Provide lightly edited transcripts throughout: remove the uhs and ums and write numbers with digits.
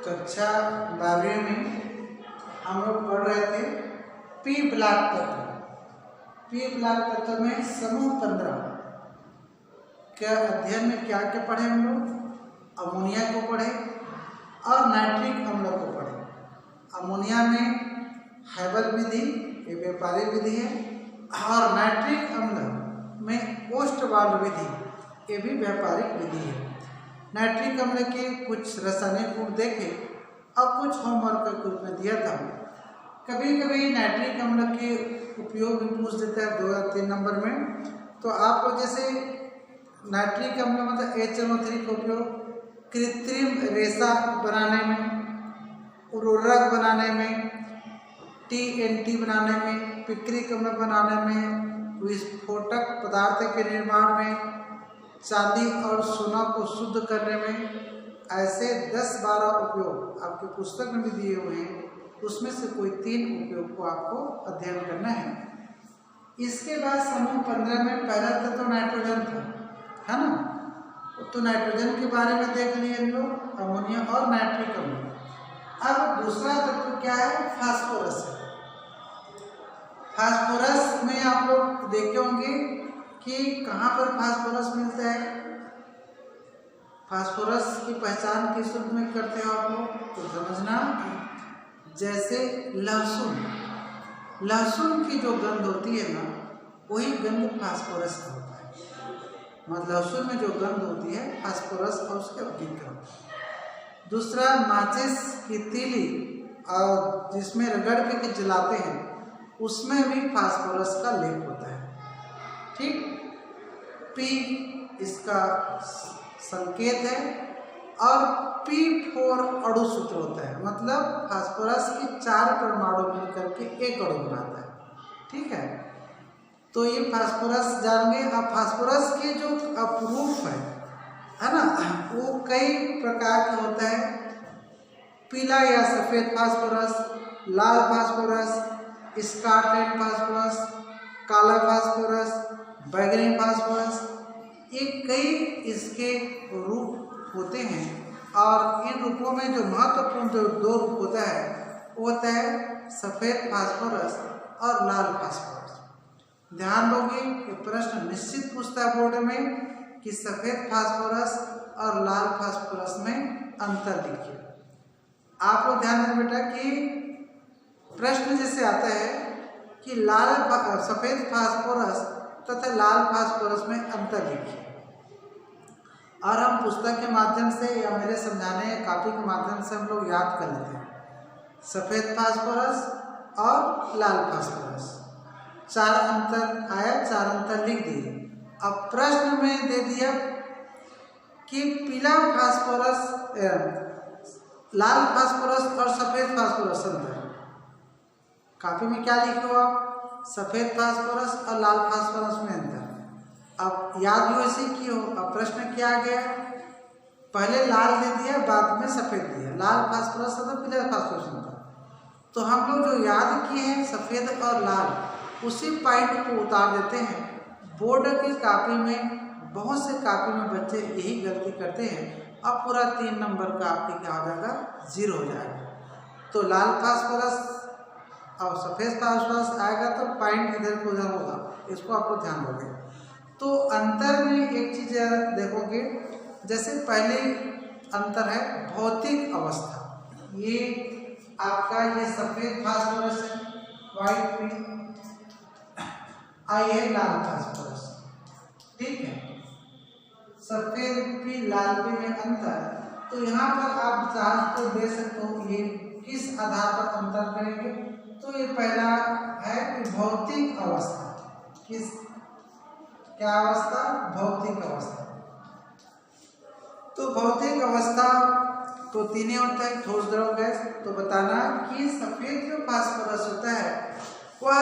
कक्षा 12वीं में हम लोग पढ़ रहे थे पी ब्लॉक तत्व। पी ब्लॉक तत्व में समूह 15 के अध्ययन में क्या क्या पढ़े हम लोग? अमोनिया को पढ़े और नाइट्रिक अम्ल को पढ़े। अमोनिया में हैबल विधि ये व्यापारिक विधि है और नाइट्रिक अम्ल में ओस्टवाल्ड विधि ये भी व्यापारिक विधि है। नाइट्रिक अम्ल के कुछ रासायनिक गुण देखे और कुछ होमवर्क के रूप में दिया था। कभी कभी नाइट्रिक अम्ल के उपयोग भी पूछ देता है 2 या 3 नंबर में। तो आप लोग जैसे नाइट्रिक अम्ल मतलब HNO3 का उपयोग कृत्रिम रेशा बनाने में, उर्वरक बनाने में, TNT बनाने में, पिक्रिक अम्ल बनाने में, विस्फोटक पदार्थ के निर्माण में, चांदी और सोना को शुद्ध करने में, ऐसे 10-12 उपयोग आपके पुस्तक में भी दिए हुए हैं। उसमें से कोई 3 उपयोग को आपको अध्ययन करना है। इसके बाद समूह 15 में पहला तत्व नाइट्रोजन था, है ना? तो नाइट्रोजन के बारे में देख लिए हम लोग, अमोनिया और नाइट्रिक अम्ल। अब दूसरा तत्व क्या है? फास्फोरस है। फास्फोरस में आप लोग देखे होंगे कि कहाँ पर फास्फोरस मिलता है। फास्फोरस की पहचान किस रूप में करते हो आप लोग? तो समझना, जैसे लहसुन की जो गंध होती है ना, वही गंध फास्फोरस का होता है। मतलब लहसुन में जो गंध होती है फास्फोरस और उसके अधिक का। दूसरा, माचिस की तीली और जिसमें रगड़ के जलाते हैं उसमें भी फास्फोरस का लेप होता है। ठीक, पी इसका संकेत है और P4 अणु सूत्र होता है। मतलब फास्फोरस के 4 परमाणु मिलकर के एक अणु बनाता है। ठीक है, तो ये फास्फोरस जानेंगे। अब फास्फोरस के जो अपरूप है ना, वो कई प्रकार का होता है। पीला या सफेद फास्फोरस, लाल फास्फोरस, स्कारलेट फास्फोरस, काला फास्फोरस, बैगनी फास्फोरस, ये कई इसके रूप होते हैं। और इन रूपों में जो महत्वपूर्ण जो 2 रूप होता है वो होता है सफ़ेद फास्फोरस और लाल फास्फोरस। ध्यान दोगे, ये प्रश्न निश्चित पूछता है बोर्ड में कि सफ़ेद फास्फोरस और लाल फास्फोरस में अंतर लिखिए। आप लोग ध्यान दें बेटा कि प्रश्न जैसे आता है कि सफ़ेद फास्फोरस तथा लाल फास्फोरस में अंतर लिखिए, और हम पुस्तक के माध्यम से या मेरे समझाने कॉपी के माध्यम से हम लोग याद कर लेते हैं। सफ़ेद फास्फोरस और लाल फास्फोरस 4 अंतर आया, 4 अंतर लिख दिए। अब प्रश्न में दे दिया कि पीला फास्फोरस, लाल फास्फोरस और सफ़ेद फास्फोरस अंतर। कॉपी में क्या लिखे हो आप? सफ़ेद फास्फोरस और लाल फास्फोरस में अंतर। अब याद भी वैसे की हो। अब प्रश्न क्या आ गया? पहले लाल दे दिया, बाद में सफ़ेद दिया। लाल फास्फोरस था, पीला फास्फोरस था। तो हम लोग जो याद किए हैं सफ़ेद और लाल, उसी पॉइंट को उतार देते हैं। बोर्ड की कॉपी में बहुत से कॉपी में बच्चे यही गलती करते हैं। अब पूरा 3 नंबर का आपके क्या हो जाएगा? 0 हो जाएगा। तो लाल फास्फोरस और सफ़ेद फास्फोरस आएगा तो पॉइंट इधर को उधर होगा। इसको आपको ध्यान दोगे। तो अंतर में एक चीज़ देखोगे, जैसे पहले अंतर है भौतिक अवस्था। ये आपका ये सफ़ेद फास्फोरस है, वाइट में, ये लाल फास्फोरस। ठीक है, सफ़ेद पी लाल पी में अंतर। तो यहाँ पर आप जांच तो दे सकते हो ये किस आधार पर अंतर करेंगे। तो ये पहला है कि भौतिक अवस्था। किस क्या अवस्था? भौतिक अवस्था। तो भौतिक अवस्था तो 3 होता है, ठोस, द्रव, गैस। तो बताना कि सफ़ेद जो फास्फोरस होता है वह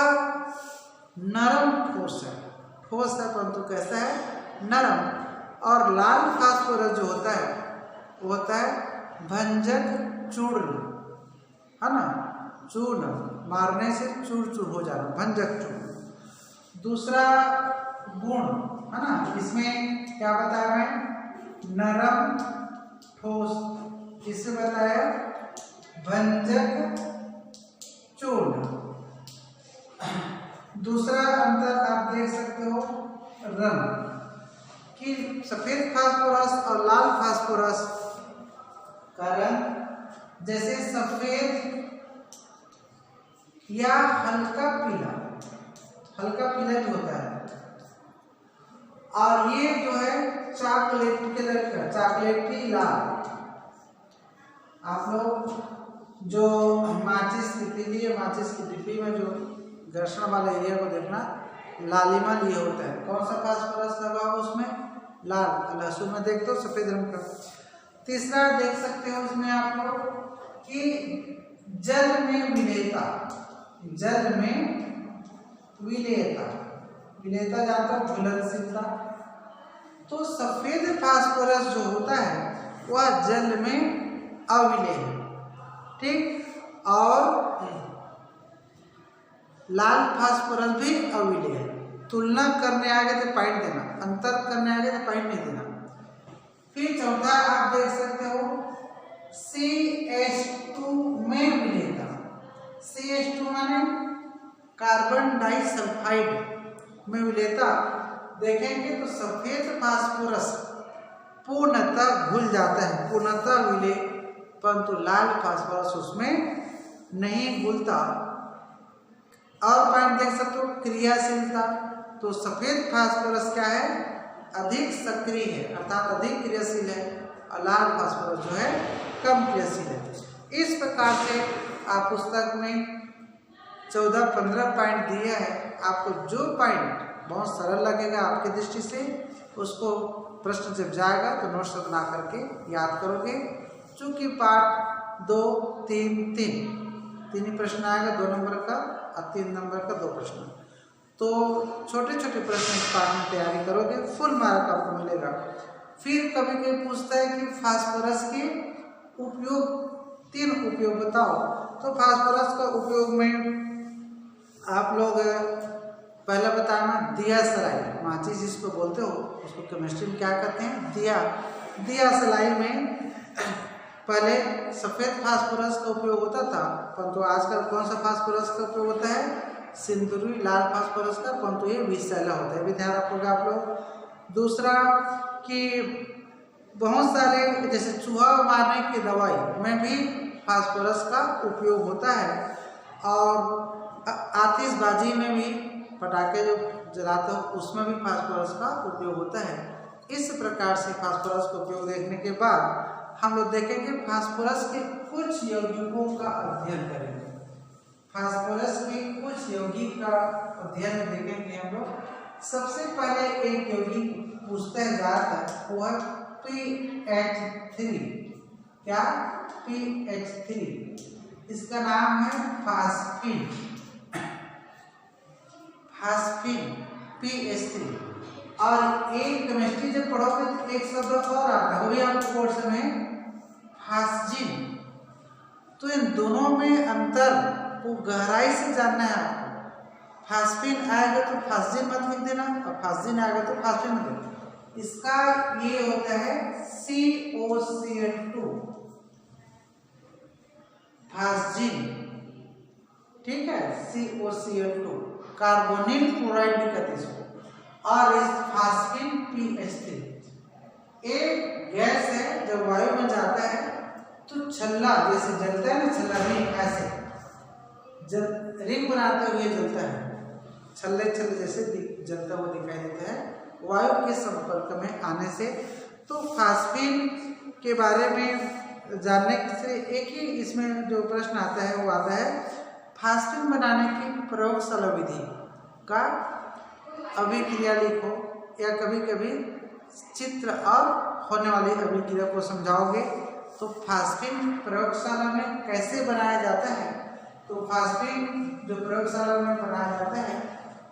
नरम ठोस है। ठोस है परंतु कैसा है? नरम। और लाल फास्फोरस जो होता है वो होता है भंजक चूर्ण, है ना? चूर्ण मारने से चूर चूर हो जाना, भंजक चूर्ण। दूसरा गुण है ना, इसमें क्या बताया मैं? नरम ठोस। किससे बताया? भंजक चूर्ण। दूसरा अंतर आप देख सकते हो रंग कि सफेद फास्फोरस और लाल फास्फोरस का रंग जैसे सफेद या हल्का पीला जो होता है, और ये जो है चॉकलेट कलर का, चॉकलेटी लाल। आप लोग जो माचिस की तीली है, माचिस की डिब्बी में जो घर्षण वाले एरिया को देखना, लालिमा लिए होता है। कौन सा फास्फोरस लगा हो उसमें? लाल। लहसुन में देख दो सफेद रंग का। तीसरा देख सकते हो उसमें आप लोग कि जल में विलेयता, जल में विलेयता, विलेयता जानते हो घुलनशीलता। तो सफेद फास्फोरस जो होता है वह जल में अविलेय है, ठीक, और लाल फास्फोरस भी अविलेय है। तुलना करने आगे तो पॉइंट देना, अंतर करने आगे तो पॉइंट नहीं देना। फिर चौथा आप देख सकते हो CH2 में विलेयता। CH2 माने कार्बन डाइसल्फाइड में विलेयता देखेंगे तो सफेद फास्फोरस पूर्णतः घुल जाता है, पूर्णतः विलेय, परंतु लाल फास्फोरस उसमें नहीं घुलता। और पॉइंट देख सकते हो क्रियाशीलता। तो सफेद फास्फोरस क्या है? अधिक सक्रिय है, अर्थात अधिक क्रियाशील है, और लाल फास्फोरस जो है कम क्रियाशील है। इस प्रकार से आप पुस्तक में 14-15 पॉइंट दिया है। आपको जो पॉइंट बहुत सरल लगेगा आपकी दृष्टि से, उसको प्रश्न जब जाएगा तो नोट्स बना करके याद करोगे। चूंकि पार्ट 2, 3 तीन ही प्रश्न आएगा, 2 नंबर का और 3 नंबर का 2 प्रश्न, तो छोटे छोटे प्रश्न इस पार्ट में तैयारी करोगे, फुल मार्क आपको मिलेगा। फिर कभी कोई पूछता है कि फास्फोरस के उपयोग, 3 उपयोग बताओ। तो फास्फोरस का उपयोग में आप लोग पहला बताना दिया सलाई, माचिस जिसको बोलते हो उसको केमिस्ट्री में क्या कहते हैं? दिया। दिया सलाई में पहले सफेद फास्फोरस का उपयोग होता था, परंतु आजकल कौन सा फास्फोरस का उपयोग होता है? सिंदूरी लाल फास्फोरस का, परंतु ये विषैला होता है, भी ध्यान रखोगे आप लोग। दूसरा कि बहुत सारे जैसे चूहा मारने की दवाई में भी फास्फोरस का उपयोग होता है, और आतिशबाजी में भी, पटाखे जो जलाते हो उसमें भी फास्फोरस का उपयोग होता है। इस प्रकार से फास्फोरस का उपयोग देखने के बाद हम लोग देखेंगे फास्फोरस के कुछ यौगिकों का अध्ययन करेंगे। फास्फोरस के कुछ यौगिक का अध्ययन देखेंगे हम लोग। सबसे पहले एक यौगिक पूछते हैं ज़्यादातर, वो है PH3। क्या? PH3। इसका नाम है फास्फिन। Phosphine PH3। और एक केमिस्ट्री जब पढ़ोगे तो एक शब्द और आता है, वो भी आपको कोर्स में फास्जिन। तो इन दोनों में अंतर को गहराई से जानना है आपको। फास्फिन आएगा तो फास्जिन मत लिख देना, और फास्जिन आएगा तो फास्फिन मत लिख। इसका ये होता है COCl2 फास्जिन, ठीक है, COCl2 कार्बोनिल क्लोराइड भी कहते हैं इसको। और इस फास्फिन PH3 एक गैस है, जब वायु में जाता है तो छल्ला जैसे जलता है ना, छल्ला रिंग, ऐसे जब रिंग बनाते हुए जलता है, छल्ले छल्ले जैसे जलता हुआ दिखाई देता है वायु के संपर्क में आने से। तो फास्फिन के बारे में जानने से एक ही इसमें जो प्रश्न आता है वो आता है फास्फिन बनाने की प्रयोगशाला विधि का अभिक्रिया लिखो, या कभी कभी चित्र और होने वाली अभिक्रिया को समझाओगे। तो फास्फिन प्रयोगशाला में कैसे बनाया जाता है? तो फास्फिन जो प्रयोगशाला में बनाया जाता है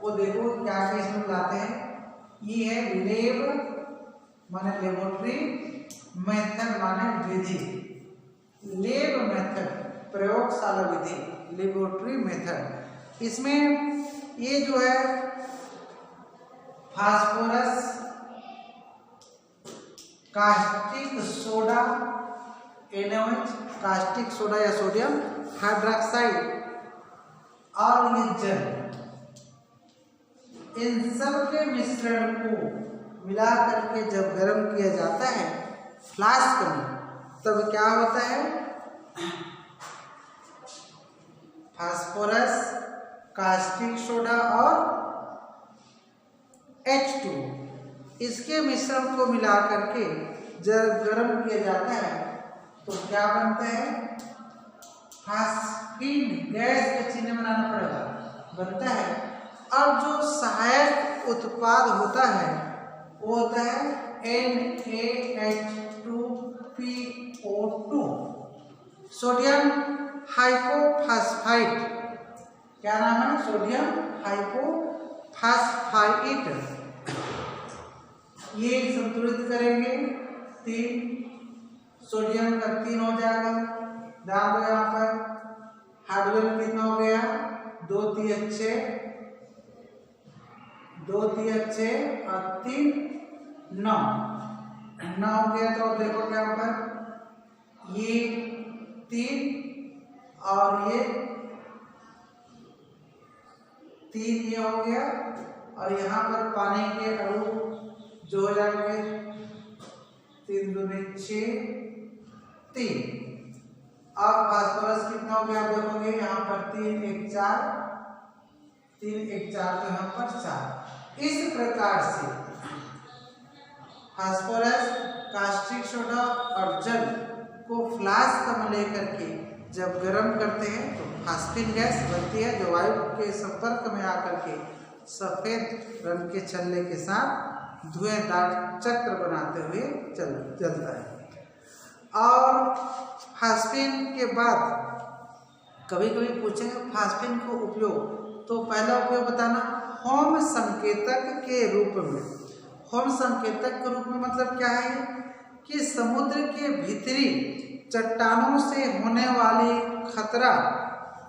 वो देखो क्या क्या इसमें लाते हैं। ये है लेब माने लेबोरेटरी, मेथड माने विधि। लेब मेथड प्रयोगशाला विधि, लेबोरेटरी मेथड। इसमें ये जो है phosphorus, caustic soda NaOH, caustic soda या सोडियम हाइड्रोक्साइड और ये जल, इन सब के मिश्रण को मिला करके जब गर्म किया जाता है फ्लास्क में, तब क्या होता है, फास्फोरस, कास्टिक सोडा और H2, इसके मिश्रण को मिला करके जब गर्म किया जाता है तो क्या बनता है, फास्फीन गैस का चिन्ह बनाना पड़ेगा, बनता है। और जो सहायक उत्पाद होता है वो होता है NaH2PO2, सोडियम हाइपोफास्फाइड। क्या नाम है, सोडियम हाइपोफास्फाइड। ये संतुलित करेंगे 3, सोडियम का 3 हो जाएगा, ध्यान दो यहाँ पर हाइड्रोजन कितना हो गया, 2 3 6, 2 3 6 और 3 9 हो गया। तो देखो यहाँ पर ये 3 और ये 3 ये हो गया, और यहाँ पर पानी के अणु जो हो जाएंगे 3 दूनी 6 3, और फास्फोरस कितना हो गया आप देखोगे यहाँ पर 3 1 4, 3 1 4 तो यहाँ पर 4। इस प्रकार से फास्फोरस, कास्टिक सोडा और जल को फ्लास्क में लेकर के जब गर्म करते हैं तो फास्फीन गैस बनती है, जो वायु के संपर्क में आकर के सफेद रंग के छल्ले के साथ धुएंदार चक्र बनाते हुए चलता है। और फास्फीन के बाद कभी कभी पूछेंगे फास्फीन को उपयोग, तो पहला उपयोग बताना, होम संकेतक के रूप में। होम संकेतक के रूप में मतलब क्या है कि समुद्र के भीतरी चट्टानों से होने वाली खतरा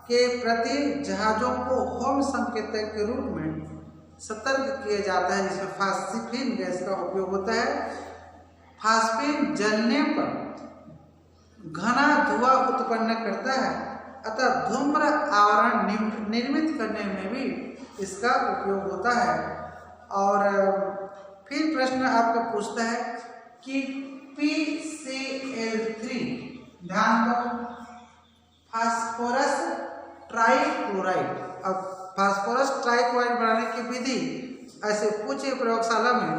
के प्रति जहाजों को होम संकेतक के रूप में सतर्क किया जाता है, जिसमें फास्फीन गैस का उपयोग होता है। फास्फीन जलने पर घना धुआं उत्पन्न करता है, अतः धूम्र आवरण निर्मित करने में भी इसका उपयोग होता है। और फिर प्रश्न आपका पूछता है कि PCl3, ध्यान दो, फास्फोरस ट्राइक्लोराइड। अब फास्फोरस ट्राइक्लोराइड बनाने की विधि ऐसे पूछे प्रयोगशाला में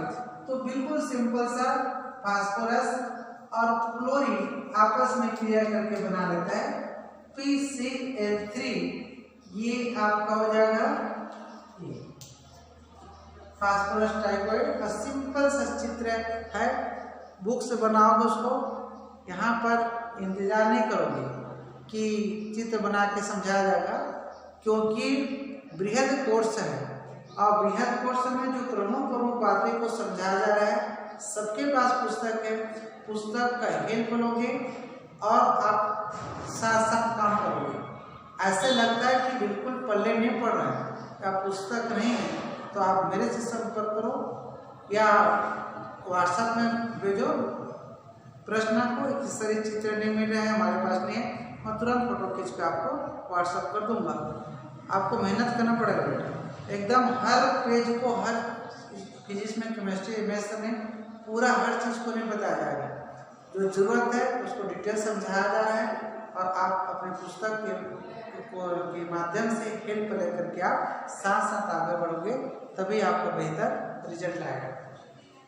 तो बिल्कुल सिंपल सा, फास्फोरस और क्लोरीन आपस में क्रिया करके बना लेता है PCl3। ये आपका हो जाएगा फास्फोरस ट्राइक्लोराइड का सिंपल सा चित्र है, बुक से बनाओगे उसको, यहाँ पर इंतजार नहीं करोगे कि चित्र बना के समझाया जाएगा, क्योंकि बृहद कोर्स है और बृहद कोर्स में जो प्रमुख बातें को समझाया जा रहा है, सबके पास पुस्तक है, पुस्तक का हेल्प लोगे और आप साथ साथ काम करोगे। ऐसे लगता है कि बिल्कुल पल्ले नहीं पड़ रहा है या पुस्तक नहीं है, तो आप मेरे से संपर्क करो या व्हाट्सएप में भेजो प्रश्न को। इस तरह चित्र नहीं मिल रहे हैं, हमारे पास नहीं है, मैं तुरंत फोटो खींच के आपको व्हाट्सएप कर दूंगा। आपको मेहनत करना पड़ेगा बेटा, एकदम हर पेज को, हर फिजिक्स में, केमिस्ट्री, मैथ्स में पूरा हर चीज़ को नहीं बताया जाएगा। जो जरूरत है उसको डिटेल समझाया जा रहा है, और आप अपने पुस्तक के माध्यम से हेल्प लेकर के आप साथ साथ आगे बढ़ोगे, तभी आपका बेहतर रिजल्ट आएगा।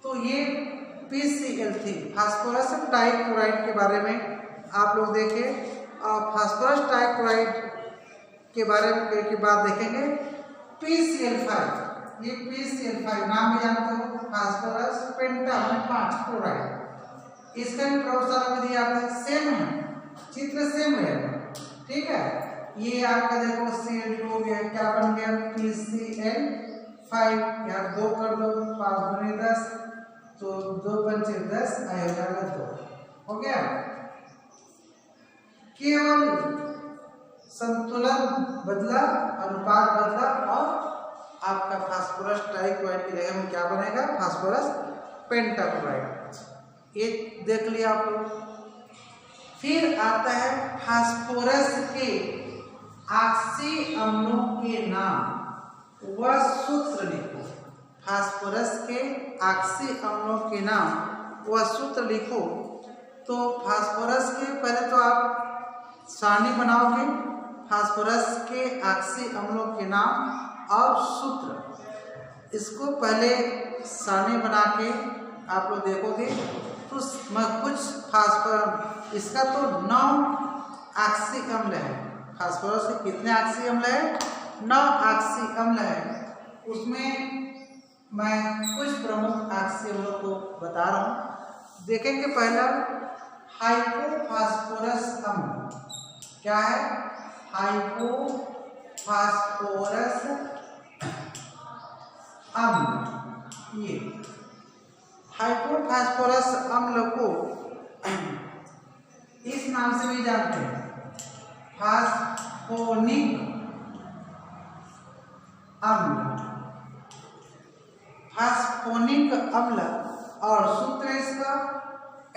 तो ये PCl3 फास्फोरस ट्राइक्लोराइड के बारे में आप लोग देखें, और फास्फोरस ट्राइक्लोराइड के बारे में के बाद देखेंगे PCl5। ये PCl5 नाम भी जानते हो, फास्फोरस पेंटा 5 क्लोराइड। इसका भी प्रयोगशाला विधि आपका सेम है, चित्र सेम है, ठीक है। ये आपका देखो Cl2 हो गया, क्या बन गया PCl5, यहाँ 2 कर दो, 5 दूनी 10, तो 2 पंचे 10, आया जाएगा 2, हो गया। केवल संतुलन बदला, अनुपात बदला, और आपका फास्फोरस ट्राइक्लोराइड की जगह में क्या बनेगा, फास्फोरस पेंटाक्लोराइड। ये देख लिया आप लोग। फिर आता है फास्फोरस के ऑक्सी अम्लों के नाम व सूत्र लिखो। फास्फोरस के ऑक्सी अम्लों के नाम व सूत्र लिखो। तो फास्फोरस के पहले तो आप सारणी बनाओगे, फास्फोरस के ऑक्सी अम्लों के नाम और सूत्र। इसको पहले सारणी बना के आप लोग देखोगे तो कुछ फास्फोरस, इसका तो 9 ऑक्सी अम्ल है। फास्फोरस के कितने ऑक्सी अम्ल है? 9 ऑक्सी अम्ल है। उसमें मैं कुछ प्रमुख ऑक्सी अम्लों को बता रहा हूँ। देखेंगे पहला हाइपोफास्फोरस अम्ल। क्या है? हाइपोफास्फोरस अम्ल। ये हाइपोफास्फोरस अम्ल को इस नाम से भी जानते हैं, फास्फोनिक अम्ल। फास्फोनिक अम्ल और सूत्र इसका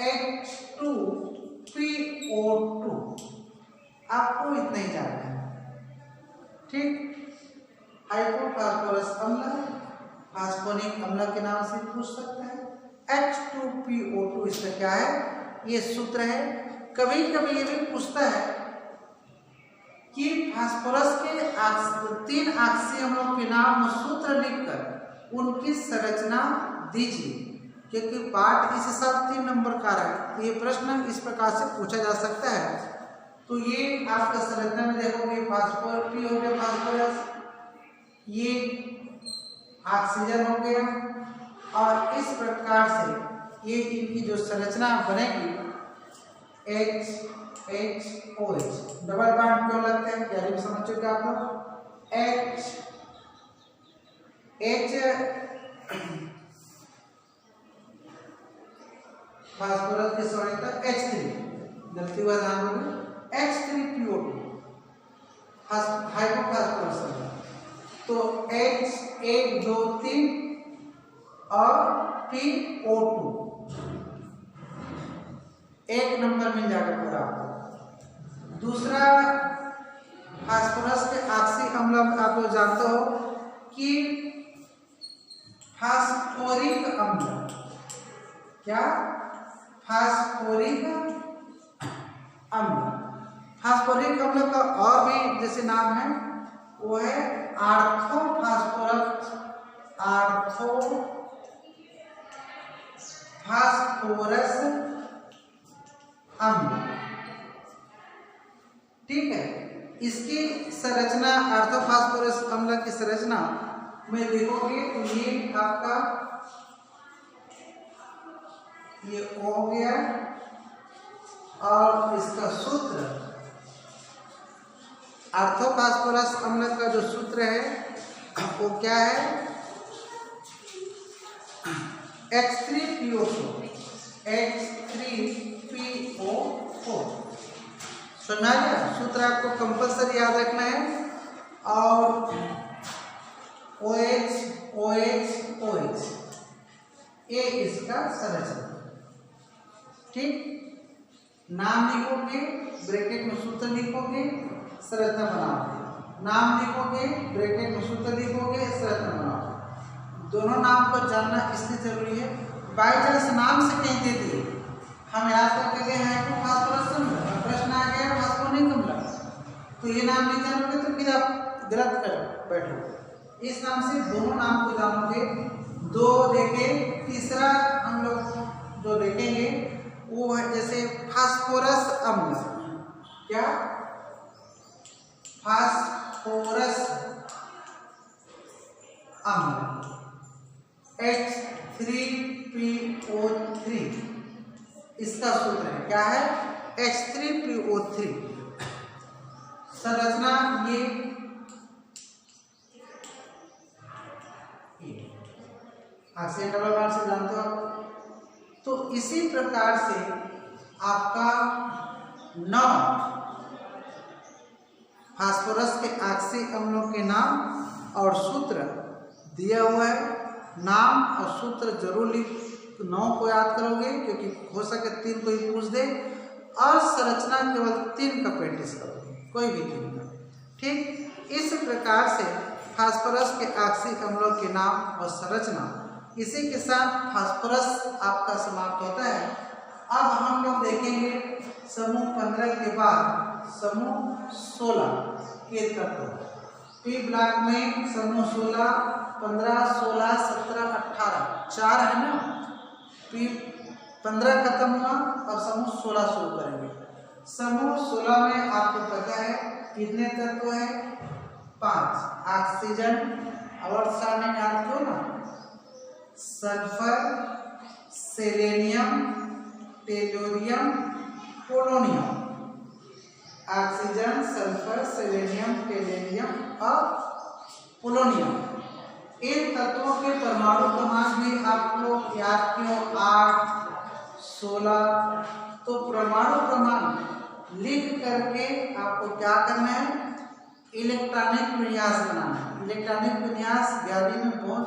H2PO2। आपको इतना ही जानना है, ठीक। हाइपोफास्फोरस अम्ल फास्फोनिक अम्ल के नाम से पूछ सकता है। H2PO2 इसका क्या है? ये सूत्र है। कभी कभी ये भी पूछता है कि फास्फोरस के 3 ऑक्सी अम्लों के नाम और सूत्र लिखकर उनकी संरचना दीजिए, क्योंकि पाठ इस हिसाब 3 नंबर का है। तो ये प्रश्न इस प्रकार से पूछा जा सकता है। तो ये आपका संरचना में देखोगे, फास्फोरस पी हो गया, फास्फोरस, ये ऑक्सीजन हो गया, और इस प्रकार से ये इनकी जो संरचना बनेगी HOH। डबल बॉन्ड क्यों लगते हैं? क्या भी समझ चुके आप लोग। फास्फोरस की संरचना H3, गलती हुआ ध्यान दोगे, H3PO2 हाइपोफास्फोरस। तो H 1 2 3 और PO2 1 नंबर मिल जाएगा पूरा। दूसरा फास्फोरस के ऑक्सी अम्ल आप लोग जानते हो कि फास्फोरिक अम्ल। क्या? फास्फोरिक अम्ल। फास्फोरिक अम्ल का और भी जैसे नाम है, वो है आर्थोफास्फोरस अम्ल, ठीक है। इसकी संरचना आर्थोफास्फोरस अम्ल की संरचना में देखोगे तो ये आपका ये O हो गया, और इसका सूत्र आर्थोफास्फोरस अम्ल का जो सूत्र है वो क्या है? H3PO4। सुना गया? सूत्र आपको कंपल्सरी याद रखना है। और OH ये इसका संरचना, ठीक। नाम लिखोगे, ब्रैकेट में सूत्र लिखोगे, संरचना बनाओगे। नाम लिखोगे, ब्रैकेट में सूत्र लिखोगे, संरचना बनाओगे। दोनों नाम को जानना इसलिए जरूरी है, बाई चांस नाम से कहीं दे दिए, हम याद करके गए हाइपोफास्फोरस अम्ल, प्रश्न आ गया फास्फोनिक अम्ल, तो ये नाम नहीं जानोगे तो फिर आप गलत कर बैठोगे। इस नाम से दोनों नाम को जानोगे। 2 देखे, तीसरा हम लोग जो देखेंगे वो है जैसे फास्फोरस अम्ल। क्या? फास्फोरस अम्ल H3PO3, इसका सूत्र है क्या है? H3PO3। संरचना ये ऑक्सीजन डबल बॉन्ड से जानते हो आप। तो इसी प्रकार से आपका 9 फास्फोरस के ऑक्सी अम्लों के नाम और सूत्र दिया हुआ है। नाम और सूत्र जरूर लिख, 9 को याद करोगे क्योंकि हो सके 3 को ही पूछ दे, और संरचना केवल 3 का प्रैक्टिस करोगे, कोई भी 3 का। ठीक इस प्रकार से फास्फोरस के ऑक्सी अम्लों के नाम और संरचना, इसी के साथ फास्फोरस आपका समाप्त होता है। अब हम लोग देखेंगे समूह 15 के बाद समूह 16 के तत्व। पी ब्लॉक में समूह 16, 15, 16, 17, 18 4 है ना। पी 15 खत्म हुआ, अब समूह 16 शुरू करेंगे। समूह 16 में आपको पता है कितने तत्व है? 5। ऑक्सीजन और सामने याद करो ना, sulphur, selenium, tellurium, polonium. Oxygen, sulphur, selenium, tellurium और पोलोनियम। इन तत्वों के परमाणु क्रमांक भी आप लोग याद किए 8, 16। तो परमाणु क्रमांक लिख करके आपको क्या करना है? इलेक्ट्रॉनिक विन्यास बनाना है। इलेक्ट्रॉनिक विन्यास 11वीं में बहुत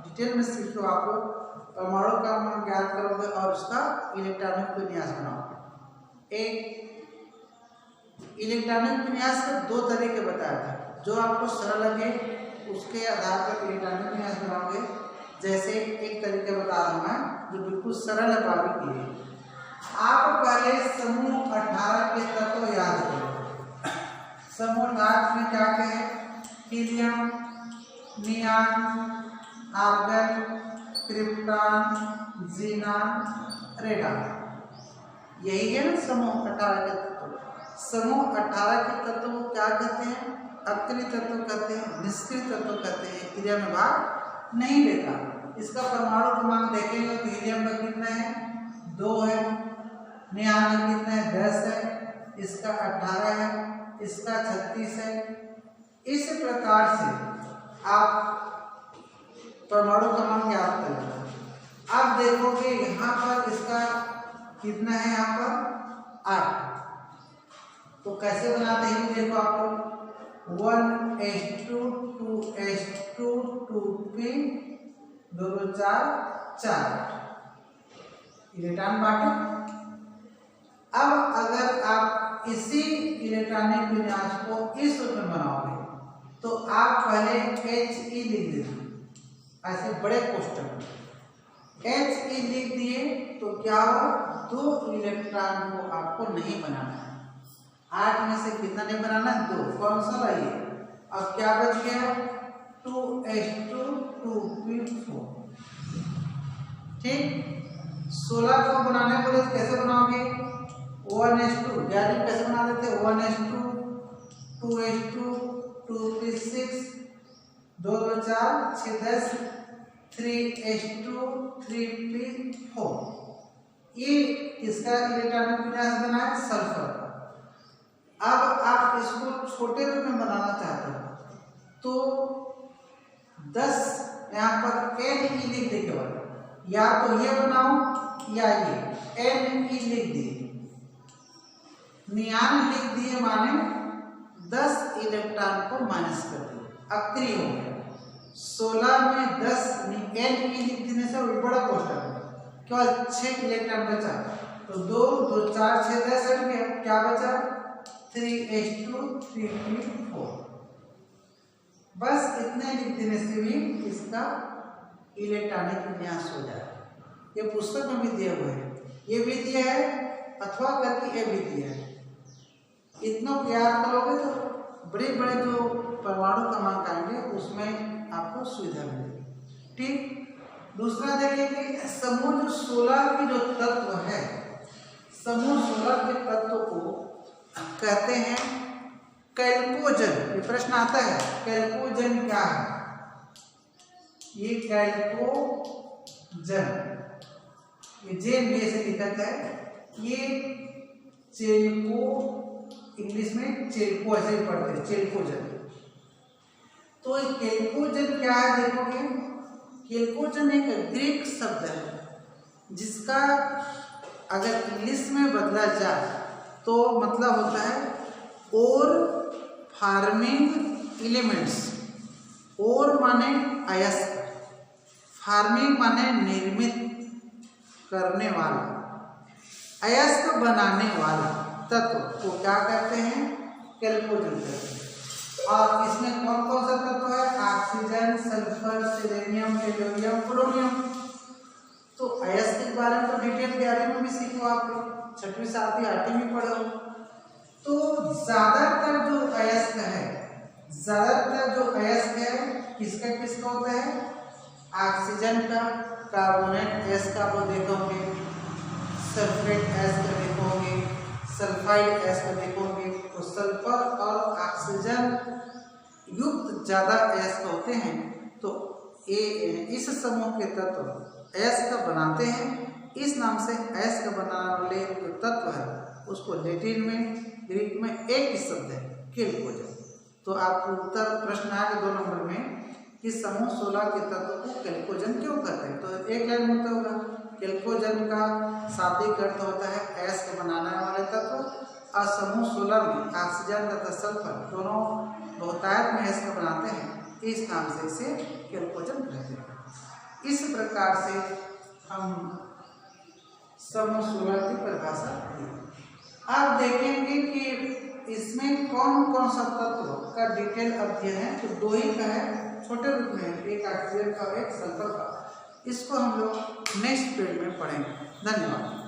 डिटेल में सीखो आप लोग। परमाणु क्रमांक ज्ञात करोगे और उसका इलेक्ट्रॉनिक विन्यास बनाओगे। एक इलेक्ट्रॉनिक विन्यास के 2 तरीके बताया था, जो आपको सरल लगे उसके आधार पर इलेक्ट्रॉनिक विन्यास बनाओगे। जैसे एक तरीके बता रहा हूँ मैं, जो बिल्कुल सरल है बाबी के लिए। आप पहले समूह 18 के तत्व याद करो। समूह 18 में क्या क्या है? Helium, neon, argon, krypton, xenon, radon. यही है ना समूह 18 के तत्व। समूह 18 के तत्व को क्या कहते हैं? अक्रिय तत्व कहते हैं, निष्क्रिय तत्व कहते हैं। क्रिया में भाग नहीं लेता। इसका परमाणु क्रमांक देखेंगे तो हीलियम का कितना है? 2 है। नियॉन का कितना है? 10 है। इसका 18 है, इसका 36 है। इस प्रकार से आप परमाणु क्रमांक याद कर लेना। अब देखोगे यहाँ पर इसका कितना है? यहाँ पर 8। तो कैसे बनाते हैं देखो आप लोग। 1s2 2s2 2p 2 2 4 4 इलेक्ट्रॉन बांटे। अब अगर आप इसी इलेक्ट्रॉनिक विन्यास को इस रूप में बनाओगे तो आप पहले He लिख देना ऐसे बड़े कोष्ठक। He लिख दिए तो क्या हो? 2 इलेक्ट्रॉन को आपको नहीं बनाना है। 8 में से कितना नहीं बनाना? 2। कौन सा लाइए? अब क्या बच गया? 2s2 2p4। ठीक। 16 को बनाने बोले तो कैसे बनाओगे? 1s2 यानी कैसे बना देते? 1s2 2s2 2p6 2 2 4 6 10 3s2 3p4। ये किसका इलेक्ट्रॉनिक विन्यास बना है? सल्फर। अब आप इसको छोटे रूप में बनाना चाहते हो तो 10 यहाँ पर Ne लिख दे केवल। या तो ये बनाओ या ये Ne लिख दिए। नियॉन लिख दिए माने 10 इलेक्ट्रॉन को माइनस कर दिए, अक्रिय हो गया। 16 में 10 Ne लिख देने से वो बड़ा कोष्ठक है, केवल 6 इलेक्ट्रॉन बचा। तो 2 2 4 6 10 हट गया। क्या बचा? 3s2 3p4। बस इतने लिख देने से भी इसका इलेक्ट्रॉनिक विन्यास हो जाए। ये पुस्तक में भी दिए हुए हैं, ये भी दिया है अथवा करके ये भी दिया है। इतना याद करोगे तो बड़े बड़े जो परमाणु क्रमांक आएंगे उसमें आपको सुविधा मिलेगी। ठीक। दूसरा देखिए कि समूह जो 16 की जो तत्व है, समूह 16 के तत्व को कहते हैं कैल्कोजन। ये प्रश्न आता है कैल्कोजन क्या है? ये कैल्कोजन, ये जेन भी ऐसे लिखा है। ये चेल्को, इंग्लिश में चेल्को ऐसे ही पढ़ते हैं, चेल्कोजन। तो ये कैल्कोजन क्या है देखोगे? कैल्कोजन एक ग्रीक शब्द है जिसका अगर इंग्लिश में बदला जाए तो मतलब होता है और फार्मिंग एलिमेंट्स। और माने अयस्क, फार्मिंग माने निर्मित करने वाला, अयस्क बनाने वाला तत्व को क्या कहते हैं? कैल्कोजन कहते हैं। और इसमें कौन कौन सा तत्व है? Oxygen, sulphur, selenium, tellurium, polonium. तो अयस्क के बारे में तो डिटेल तैयारी में भी सीखो आप लोग, 6वीं 7वीं 8वीं में पढ़ो। तो ज्यादातर जो अयस्क है किसका होता है? ऑक्सीजन का, कार्बोनेट एस का आप देखोगे, सल्फेट एस का देखोगे, सल्फाइड एस का देखोगे। तो सल्फर और ऑक्सीजन युक्त ज्यादा एस का होते हैं। तो इस समूह के तत्व एस का बनाते हैं। इस नाम से एस का बनाने वाले जो तत्व है उसको लैटिन में, ग्रीक में एक ही शब्द है, कैल्कोजन। तो आपको उत्तर प्रश्न आएगा 2 नंबर में कि समूह 16 के तत्व को कैल्कोजन क्यों कहते हैं? तो एक लाइन में होगा कैल्कोजन का शाब्दिक अर्थ होता है एस का बनाने वाले तत्व। और समूह 16 में ऑक्सीजन तथा सल्फर दोनों बहुतायत में एस का बनाते हैं, इस नाम से इसे कैल्कोजन कहते हैं। इस प्रकार से हम समूह 16 की परिभाषा की। आप देखेंगे कि इसमें कौन कौन सा तत्व का डिटेल अध्ययन है। तो 2 ही का है, छोटे रूप में है, एक ऑक्सीजन का, एक सल्फर का। इसको हम लोग नेक्स्ट पीरियड में पढ़ेंगे। धन्यवाद।